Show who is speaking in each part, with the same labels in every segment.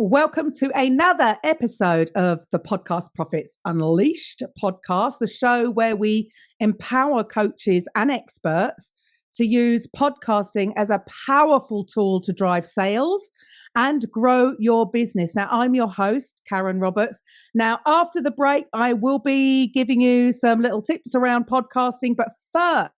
Speaker 1: Welcome to another episode of the Podcast Profits Unleashed podcast, the show where we empower coaches and experts to use podcasting as a powerful tool to drive sales and grow your business. Now, I'm your host, Karen Roberts. Now, after the break, I will be giving you some little tips around podcasting. But first,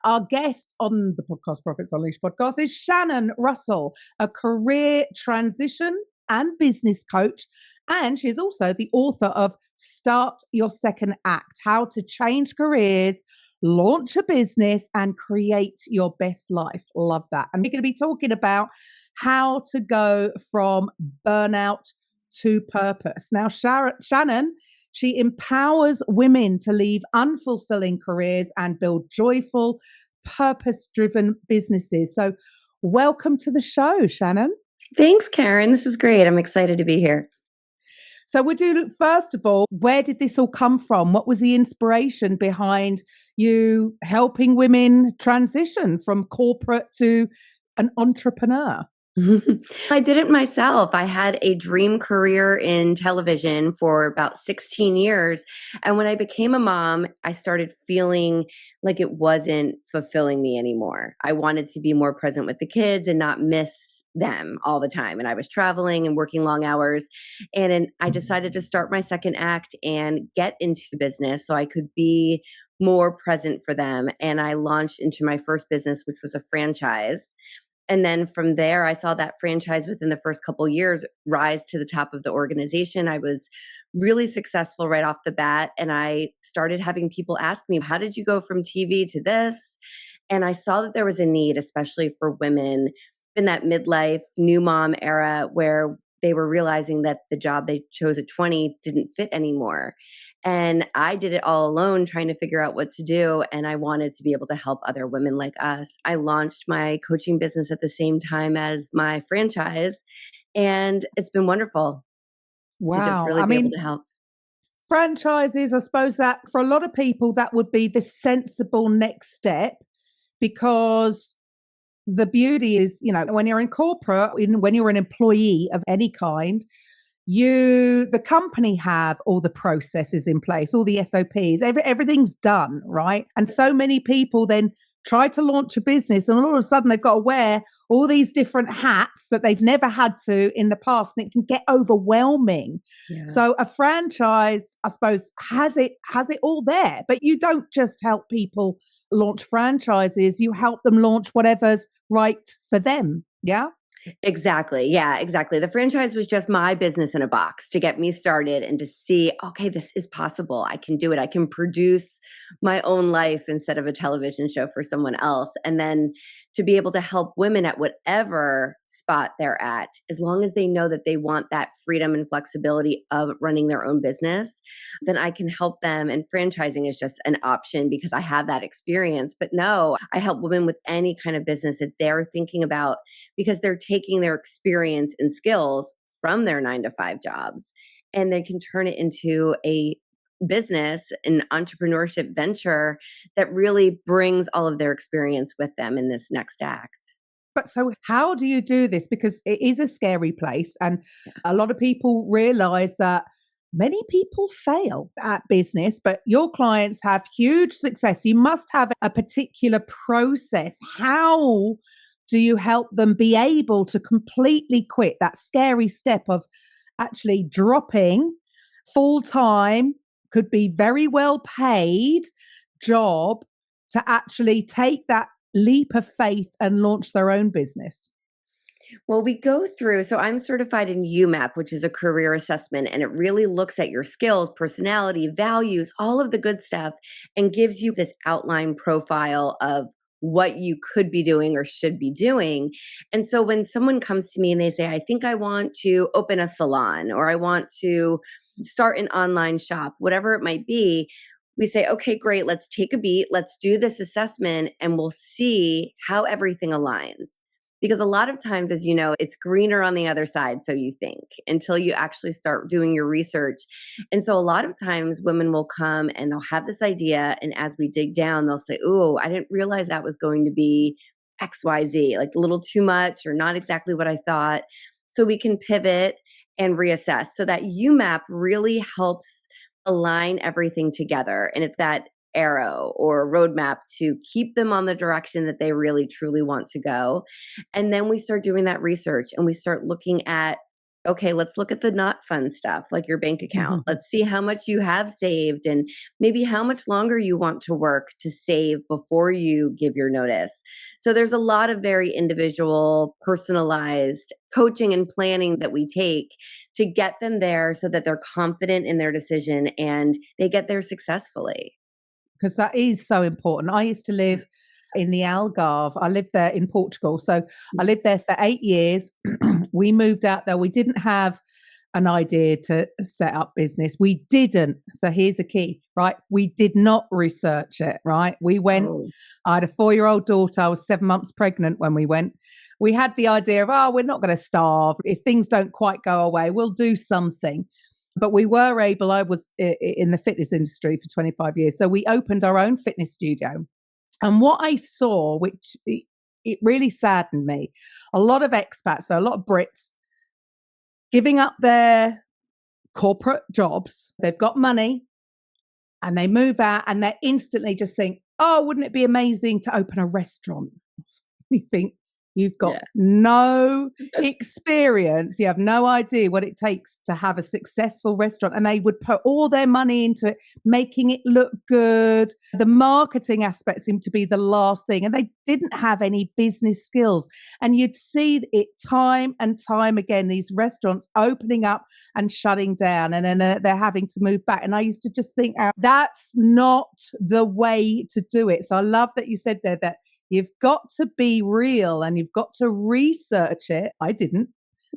Speaker 1: our guest on the Podcast Profits Unleashed podcast is Shannon Russell, a career transition and business coach. And she's also the author of Start Your Second Act, How to Change Careers, Launch a Business, and Create Your Best Life. Love that. And we're going to be talking about how to go from burnout to purpose. Now, Shannon, she empowers women to leave unfulfilling careers and build joyful, purpose-driven businesses. So welcome to the show, Shannon.
Speaker 2: Thanks, Karen. This is great. I'm excited to be here.
Speaker 1: So first of all, where did this all come from? What was the inspiration behind you helping women transition from corporate to an entrepreneur?
Speaker 2: I did it myself. I had a dream career in television for about 16 years. And when I became a mom, I started feeling like it wasn't fulfilling me anymore. I wanted to be more present with the kids and not miss them all the time. And I was traveling and working long hours. And I decided to start my second act and get into business so I could be more present for them. And I launched into my first business, which was a franchise. And then from there, I saw that franchise within the first couple of years rise to the top of the organization. I was really successful right off the bat. And I started having people ask me, how did you go from TV to this? And I saw that there was a need, especially for women in that midlife new mom era where they were realizing that the job they chose at 20 didn't fit anymore. And I did it all alone trying to figure out what to do. And I wanted to be able to help other women like us. I launched my coaching business at the same time as my franchise. And it's been wonderful to just really be able to help.
Speaker 1: Franchises, I suppose that for a lot of people, that would be the sensible next step, because the beauty is, when you're in corporate, when you're an employee of any kind, the company have all the processes in place, all the SOPs, everything's done, right? And so many people then try to launch a business and all of a sudden they've got to wear all these different hats that they've never had to in the past, and it can get overwhelming. Yeah. So a franchise, I suppose, has it all there, but you don't just help people launch franchises, you help them launch whatever's right for them. Yeah.
Speaker 2: Exactly. Yeah, exactly. The franchise was just my business in a box to get me started and to see, okay, this is possible. I can do it. I can produce my own life instead of a television show for someone else. And then to be able to help women at whatever spot they're at, as long as they know that they want that freedom and flexibility of running their own business, then I can help them. And franchising is just an option because I have that experience. But no, I help women with any kind of business that they're thinking about, because they're taking their experience and skills from their 9-to-5 jobs, and they can turn it into a business, an entrepreneurship venture that really brings all of their experience with them in this next act.
Speaker 1: But so how do you do this? Because it is a scary place. And a lot of people realize that many people fail at business, but your clients have huge success. You must have a particular process. How do you help them be able to completely quit that scary step of actually dropping full-time, could be very well paid job, to actually take that leap of faith and launch their own business?
Speaker 2: Well, we go through, so I'm certified in UMAP, which is a career assessment, and it really looks at your skills, personality, values, all of the good stuff, and gives you this outline profile of what you could be doing or should be doing. And so when someone comes to me and they say, I think I want to open a salon, or I want to start an online shop, whatever it might be, we say, okay, great, let's take a beat, let's do this assessment, and we'll see how everything aligns. Because a lot of times, as you know, it's greener on the other side, so you think, until you actually start doing your research. And so a lot of times women will come and they'll have this idea, and as we dig down, they'll say, oh, I didn't realize that was going to be XYZ, like a little too much or not exactly what I thought. So we can pivot and reassess. So that UMAP really helps align everything together. And it's that arrow or roadmap to keep them on the direction that they really truly want to go. And then we start doing that research and we start looking at, okay, let's look at the not fun stuff like your bank account. Let's see how much you have saved and maybe how much longer you want to work to save before you give your notice. So there's a lot of very individual, personalized coaching and planning that we take to get them there so that they're confident in their decision and they get there successfully.
Speaker 1: Because that is so important. I used to live in the Algarve. I lived there in Portugal. So I lived there for 8 years. We moved out there. We didn't have an idea to set up business. We didn't. So here's the key, right? We did not research it, right? We went, I had a 4-year-old daughter. I was 7 months pregnant when we went. We had the idea of, we're not going to starve. If things don't quite go away, we'll do something. But we were able, I was in the fitness industry for 25 years. So we opened our own fitness studio. And what I saw, which it really saddened me, a lot of expats, so a lot of Brits, giving up their corporate jobs. They've got money and they move out and they instantly just think, wouldn't it be amazing to open a restaurant? We think, you've got no experience. You have no idea what it takes to have a successful restaurant. And they would put all their money into it, making it look good. The marketing aspect seemed to be the last thing. And they didn't have any business skills. And you'd see it time and time again, these restaurants opening up and shutting down. And then they're having to move back. And I used to just think, that's not the way to do it. So I love that you said there that you've got to be real and you've got to research it. I didn't.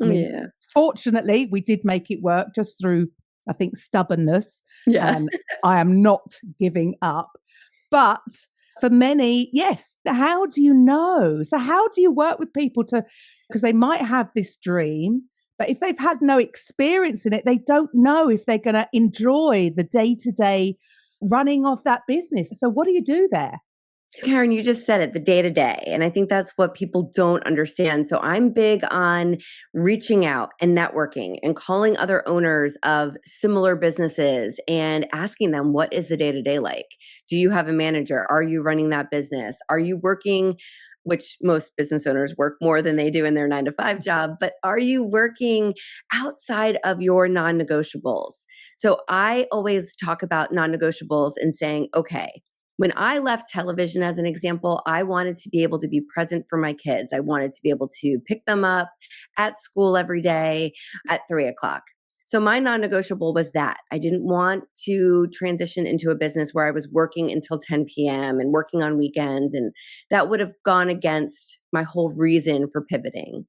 Speaker 1: I mean, fortunately, we did make it work just through, I think, stubbornness. And I am not giving up. But for many, yes. How do you know? So how do you work with people because they might have this dream, but if they've had no experience in it, they don't know if they're going to enjoy the day-to-day running of that business. So what do you do there?
Speaker 2: Karen, you just said it, the day to day. And I think that's what people don't understand. So I'm big on reaching out and networking and calling other owners of similar businesses and asking them, what is the day to day like? Do you have a manager? Are you running that business? Are you working, which most business owners work more than they do in their 9-to-5 job, but are you working outside of your non-negotiables? So I always talk about non-negotiables and saying, okay, when I left television, as an example, I wanted to be able to be present for my kids. I wanted to be able to pick them up at school every day at 3:00. So my non-negotiable was that I didn't want to transition into a business where I was working until 10 p.m. and working on weekends. And that would have gone against my whole reason for pivoting.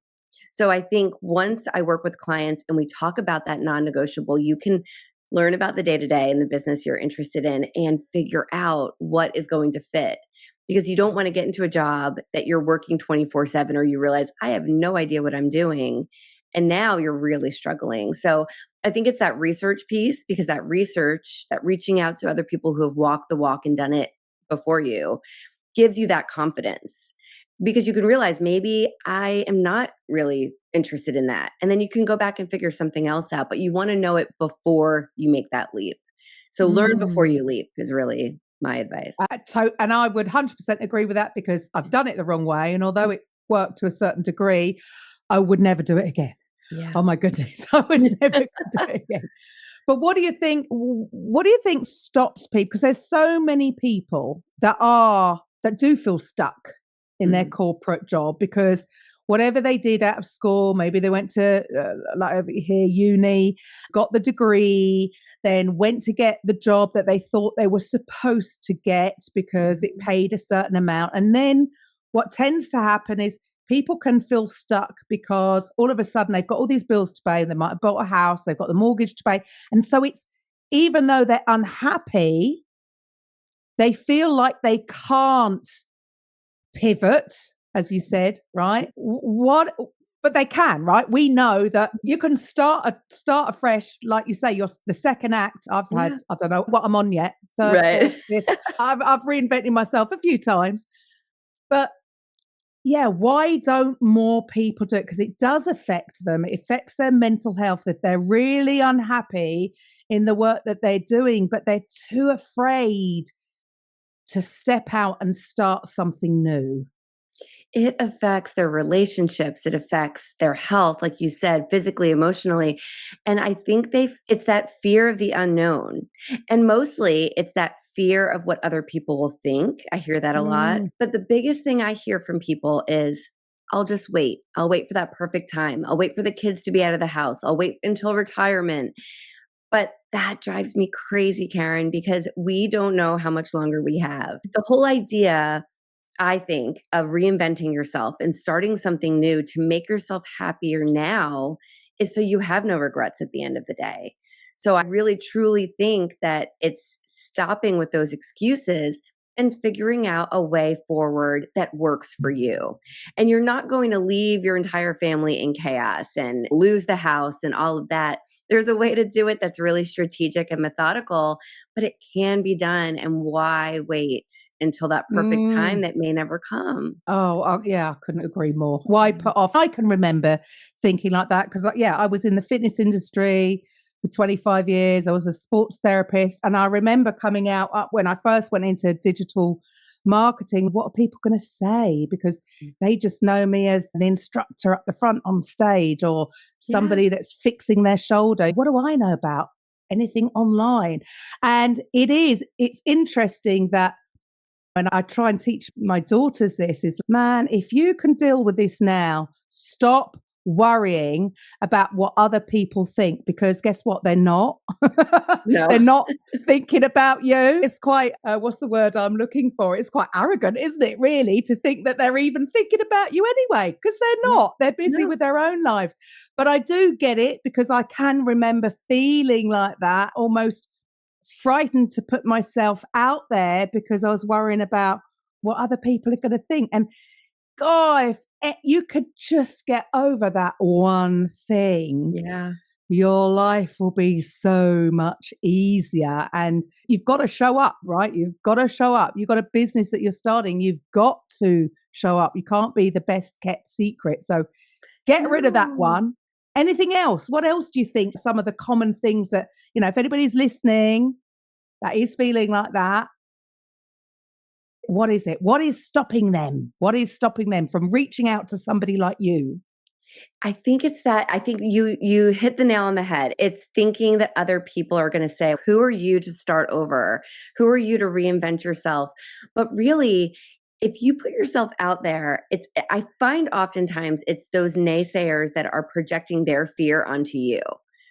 Speaker 2: So I think once I work with clients and we talk about that non-negotiable, you can learn about the day-to-day in the business you're interested in and figure out what is going to fit. Because you don't want to get into a job that you're working 24/7 or you realize, I have no idea what I'm doing. And now you're really struggling. So I think it's that research piece, because that research, that reaching out to other people who have walked the walk and done it before you, gives you that confidence. Because you can realize maybe I am not really interested in that. And then you can go back and figure something else out, but you want to know it before you make that leap. So learn before you leap is really my advice.
Speaker 1: And I would 100% agree with that, because I've done it the wrong way. And although it worked to a certain degree, I would never do it again.
Speaker 2: Yeah.
Speaker 1: Oh my goodness. I would never do it again. But what do you think stops people? Because there's so many people that do feel stuck in their corporate job, because whatever they did out of school, maybe they went to like over here, uni, got the degree, then went to get the job that they thought they were supposed to get because it paid a certain amount. And then what tends to happen is people can feel stuck because all of a sudden they've got all these bills to pay. They might have bought a house, they've got the mortgage to pay. And so it's, even though they're unhappy, they feel like they can't pivot, as you said, right? But they can, right? We know that you can start afresh, like you say. You're the second act. I've had, I don't know what I'm on yet. Third,
Speaker 2: Right.
Speaker 1: fourth, fifth. I've reinvented myself a few times, but yeah, why don't more people do it? Because it does affect them. It affects their mental health if they're really unhappy in the work that they're doing, but they're too afraid to step out and start something new.
Speaker 2: It affects their relationships, it affects their health, like you said, physically, emotionally, and I think it's that fear of the unknown, and mostly it's that fear of what other people will think. I hear that a lot,
Speaker 1: Mm,
Speaker 2: but the biggest thing I hear from people is, "I'll just wait. I'll wait for that perfect time. I'll wait for the kids to be out of the house. I'll wait until retirement." But that drives me crazy, Karen, because we don't know how much longer we have. The whole idea, I think, of reinventing yourself and starting something new to make yourself happier now is so you have no regrets at the end of the day. So I really truly think that it's stopping with those excuses and figuring out a way forward that works for you. And you're not going to leave your entire family in chaos and lose the house and all of that. There's a way to do it that's really strategic and methodical, but it can be done. And why wait until that perfect time
Speaker 1: mm.
Speaker 2: that may never come?
Speaker 1: Oh, yeah, I couldn't agree more. Why put off? I can remember thinking like that because, yeah, I was in the fitness industry for 25 years. I was a sports therapist. And I remember coming out up when I first went into digital marketing. What are people going to say? Because they just know me as an instructor up the front on stage or
Speaker 2: Yeah.
Speaker 1: somebody that's fixing their shoulder. What do I know about anything online? And it's interesting that and I try and teach my daughters this is, man, if you can deal with this now, stop worrying about what other people think because guess what? They're not. They're
Speaker 2: No.
Speaker 1: not thinking about you. It's quite, what's the word I'm looking for? It's quite arrogant, isn't it, really, to think that they're even thinking about you anyway, because they're
Speaker 2: Yeah.
Speaker 1: not. They're busy
Speaker 2: No.
Speaker 1: with their own lives. But I do get it because I can remember feeling like that almost frightened to put myself out there because I was worrying about what other people are going to think. And God, if you could just get over that one thing,
Speaker 2: Yeah.
Speaker 1: your life will be so much easier. And you've got to show up, right? You've got to show up. You've got a business that you're starting. You've got to show up. You can't be the best kept secret. So get rid of that
Speaker 2: No.
Speaker 1: one. Anything else? What else do you think? Some of the common things that, if anybody's listening, that is feeling like that. What is it? What is stopping them? What is stopping them from reaching out to somebody like you?
Speaker 2: I think you hit the nail on the head. It's thinking that other people are going to say, "Who are you to start over? Who are you to reinvent yourself?" But really, if you put yourself out there, I find oftentimes it's those naysayers that are projecting their fear onto you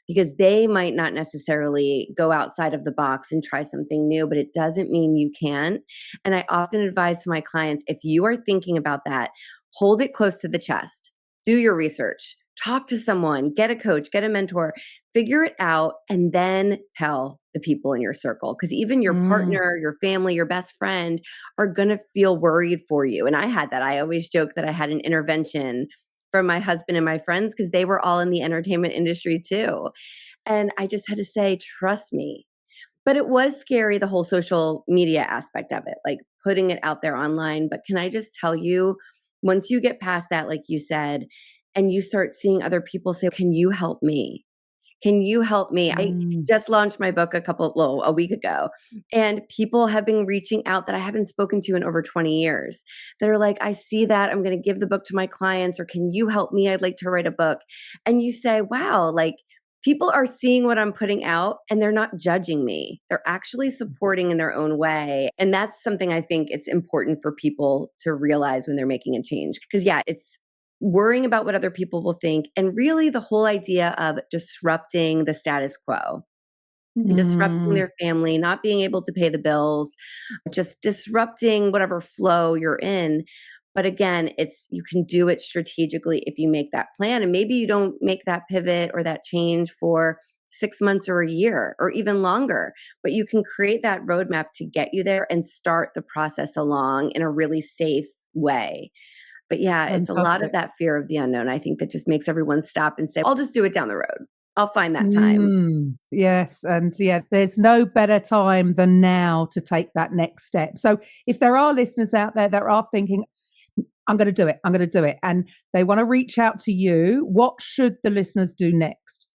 Speaker 2: because they might not necessarily go outside of the box and try something new, but it doesn't mean you can't. And I often advise to my clients, if you are thinking about that, hold it close to the chest. Do your research, talk to someone, get a coach, get a mentor, figure it out, and then tell the people in your circle. Because even your
Speaker 1: Mm,
Speaker 2: partner, your family, your best friend are going to feel worried for you. And I had that. I always joke that I had an intervention from my husband and my friends because they were all in the entertainment industry too. And I just had to say, trust me. But it was scary, the whole social media aspect of it, like putting it out there online. But can I just tell you, once you get past that, like you said, and you start seeing other people say, "Can you help me? Can you help me?" I
Speaker 1: mm,
Speaker 2: just launched my book a week ago, and people have been reaching out that I haven't spoken to in over 20 years that are like, "I see that. I'm going to give the book to my clients," or "Can you help me? I'd like to write a book." And you say, wow, like people are seeing what I'm putting out and they're not judging me. They're actually supporting in their own way. And that's something I think it's important for people to realize when they're making a change. Because, yeah, it's worrying about what other people will think. And really, the whole idea of disrupting the status quo, disrupting
Speaker 1: mm.
Speaker 2: their family, not being able to pay the bills, just disrupting whatever flow you're in. But again, it's you can do it strategically if you make that plan. And maybe you don't make that pivot or that change for 6 months or a year or even longer, but you can create that roadmap to get you there and start the process along in a really safe way. But yeah, it's a lot of
Speaker 1: Fantastic.
Speaker 2: that fear of the unknown. I think that just makes everyone stop and say, I'll just do it down the road. I'll find that time.
Speaker 1: Yes. And yeah, there's no better time than now to take that next step. So if there are listeners out there that are thinking, I'm going to do it. I'm going to do it. And they want to reach out to you. What should the listeners do next?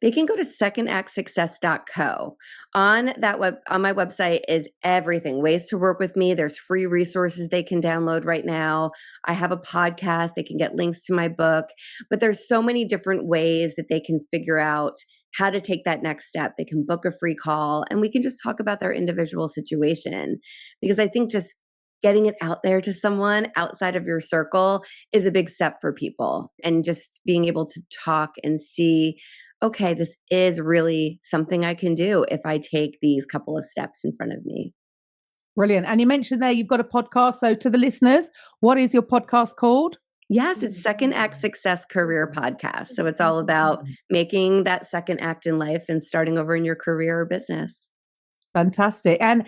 Speaker 2: They can go to secondactsuccess.co. On my website is everything, ways to work with me. There's free resources they can download right now. I have a podcast. They can get links to my book, but there's so many different ways that they can figure out how to take that next step. They can book a free call and we can just talk about their individual situation, because I think just getting it out there to someone outside of your circle is a big step for people, and just being able to talk and see, okay, this is really something I can do if I take these couple of steps in front of me.
Speaker 1: Brilliant. And you mentioned there you've got a podcast. So to the listeners, what is your podcast called?
Speaker 2: Yes, it's Second Act Success Career Podcast. So it's all about making that second act in life and starting over in your career or business.
Speaker 1: Fantastic. And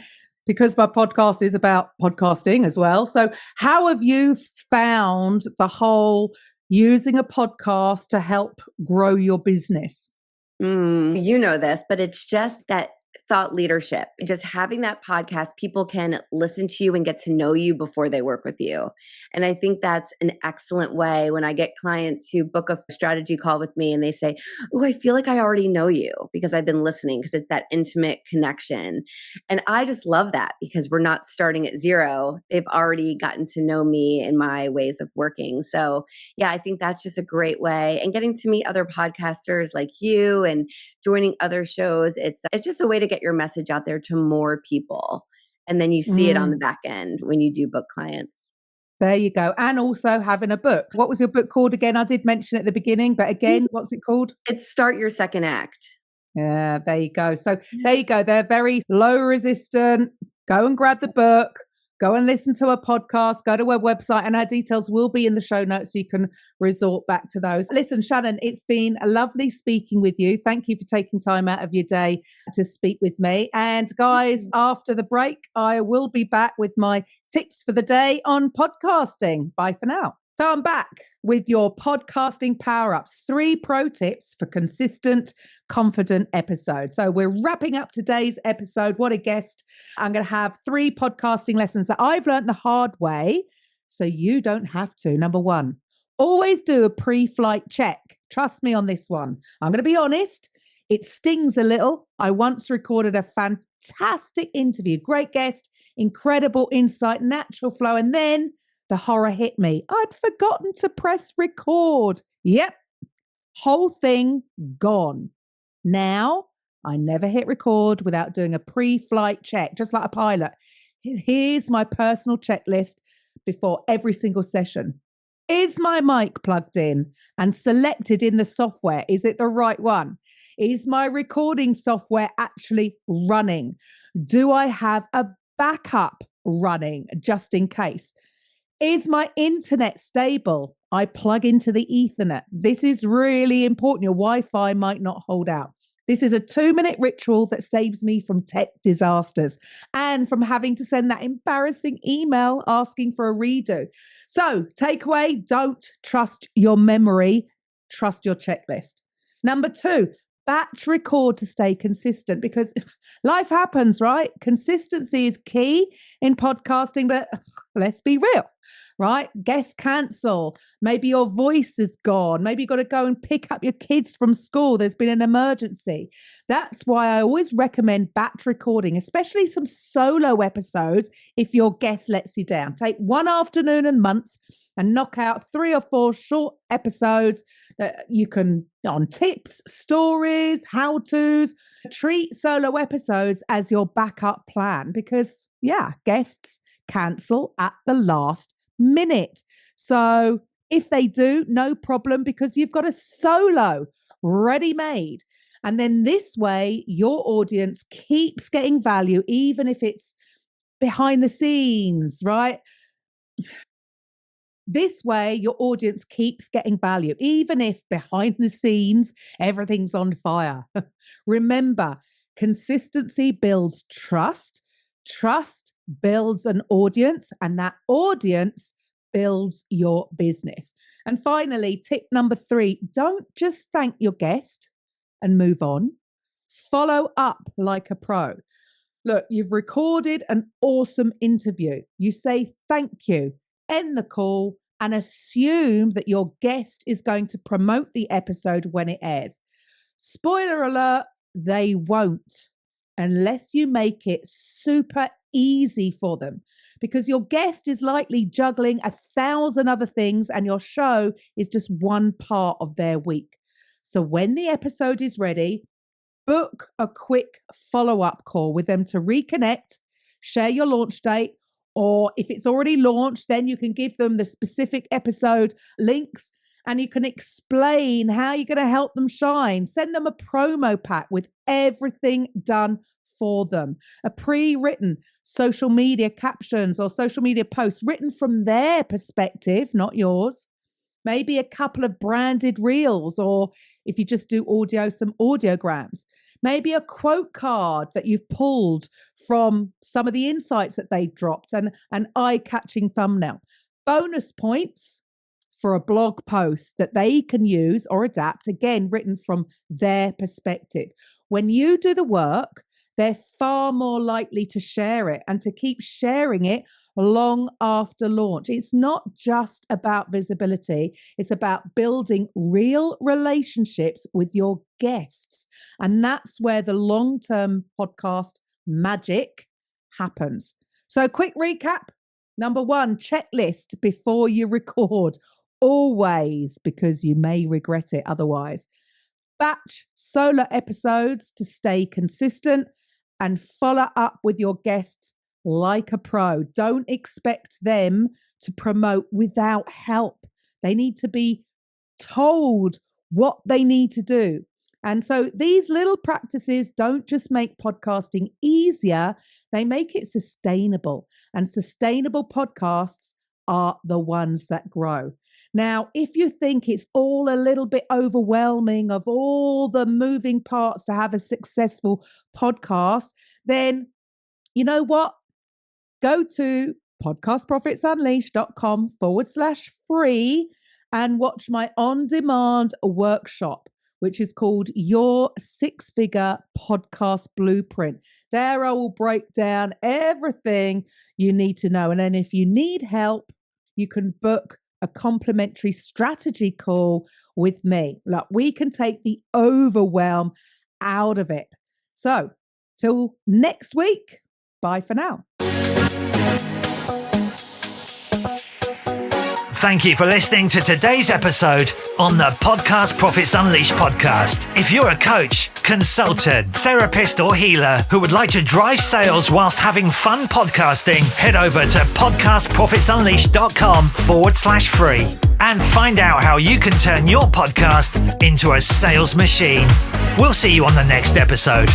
Speaker 1: because my podcast is about podcasting as well. So how have you found the whole using a podcast to help grow your business?
Speaker 2: You know this, but it's just that thought leadership. Just having that podcast, people can listen to you and get to know you before they work with you. And I think that's an excellent way when I get clients who book a strategy call with me and they say, oh, I feel like I already know you because I've been listening, because it's that intimate connection. And I just love that, because we're not starting at zero. They've already gotten to know me and my ways of working. So yeah, I think that's just a great way. And getting to meet other podcasters like you and joining other shows, it's just a way to get your message out there to more people. And then you see it on the back end when you do book clients.
Speaker 1: There you go. And also having a book. What was your book called again? I did mention it at the beginning, but again, what's it called?
Speaker 2: It's Start Your Second Act.
Speaker 1: Yeah, there you go. So there you go. They're very low resistant. Go and grab the book. Go and listen to a podcast, go to our website, and our details will be in the show notes so you can resort back to those. Listen, Shannon, it's been a lovely speaking with you. Thank you for taking time out of your day to speak with me. And guys, after the break, I will be back with my tips for the day on podcasting. Bye for now. So I'm back with your podcasting power-ups, 3 pro tips for consistent, confident episodes. So we're wrapping up today's episode. What a guest. I'm going to have 3 podcasting lessons that I've learned the hard way so you don't have to. Number 1, always do a pre-flight check. Trust me on this one. I'm going to be honest. It stings a little. I once recorded a fantastic interview, great guest, incredible insight, natural flow, and then the horror hit me. I'd forgotten to press record. Yep. Whole thing gone. Now, I never hit record without doing a pre-flight check, just like a pilot. Here's my personal checklist before every single session. Is my mic plugged in and selected in the software? Is it the right one? Is my recording software actually running? Do I have a backup running just in case? Is my internet stable? I plug into the Ethernet. This is really important. Your Wi-Fi might not hold out. This is a 2-minute ritual that saves me from tech disasters and from having to send that embarrassing email asking for a redo. So, takeaway, don't trust your memory, trust your checklist. Number 2, batch record to stay consistent, because life happens, right? Consistency is key in podcasting, but let's be real. Right? Guests cancel. Maybe your voice is gone. Maybe you've got to go and pick up your kids from school. There's been an emergency. That's why I always recommend batch recording, especially some solo episodes if your guest lets you down. Take one afternoon a month and knock out 3 or 4 short episodes that you can on tips, stories, how-tos. Treat solo episodes as your backup plan because, yeah, guests cancel at the last minute. So if they do, no problem, because you've got a solo ready-made. And then this way, your audience keeps getting value, even if it's behind the scenes, right? This way, your audience keeps getting value, even if behind the scenes, everything's on fire. Remember, consistency builds trust. Trust builds an audience, and that audience builds your business. And finally, tip number 3, don't just thank your guest and move on. Follow up like a pro. Look, you've recorded an awesome interview. You say thank you end the call and assume that your guest is going to promote the episode when it airs. Spoiler alert, they won't, unless you make it super easy for them, because your guest is likely juggling 1,000 other things and your show is just one part of their week. So when the episode is ready, book a quick follow-up call with them to reconnect, share your launch date, or if it's already launched, then you can give them the specific episode links and you can explain how you're going to help them shine. Send them a promo pack with everything done for them. A pre-written social media captions or social media posts written from their perspective, not yours. Maybe a couple of branded reels, or if you just do audio, some audiograms. Maybe a quote card that you've pulled from some of the insights that they dropped and an eye-catching thumbnail. Bonus points for a blog post that they can use or adapt, again, written from their perspective. When you do the work, they're far more likely to share it and to keep sharing it long after launch. It's not just about visibility. It's about building real relationships with your guests. And that's where the long-term podcast magic happens. So quick recap. Number 1, checklist before you record. Always, because you may regret it otherwise. Batch solo episodes to stay consistent and follow up with your guests like a pro. Don't expect them to promote without help. They need to be told what they need to do. And so these little practices don't just make podcasting easier, they make it sustainable. And sustainable podcasts are the ones that grow. Now, if you think it's all a little bit overwhelming of all the moving parts to have a successful podcast, then you know what? Go to podcastprofitsunleashed.com/free and watch my on-demand workshop, which is called Your 6-Figure Podcast Blueprint. There I will break down everything you need to know. And then if you need help, you can book a complimentary strategy call with me. Like, we can take the overwhelm out of it. So till next week, bye for now.
Speaker 3: Thank you for listening to today's episode on the Podcast Profits Unleashed podcast. If you're a coach, consultant, therapist, or healer who would like to drive sales whilst having fun podcasting, head over to podcastprofitsunleashed.com/free and find out how you can turn your podcast into a sales machine. We'll see you on the next episode.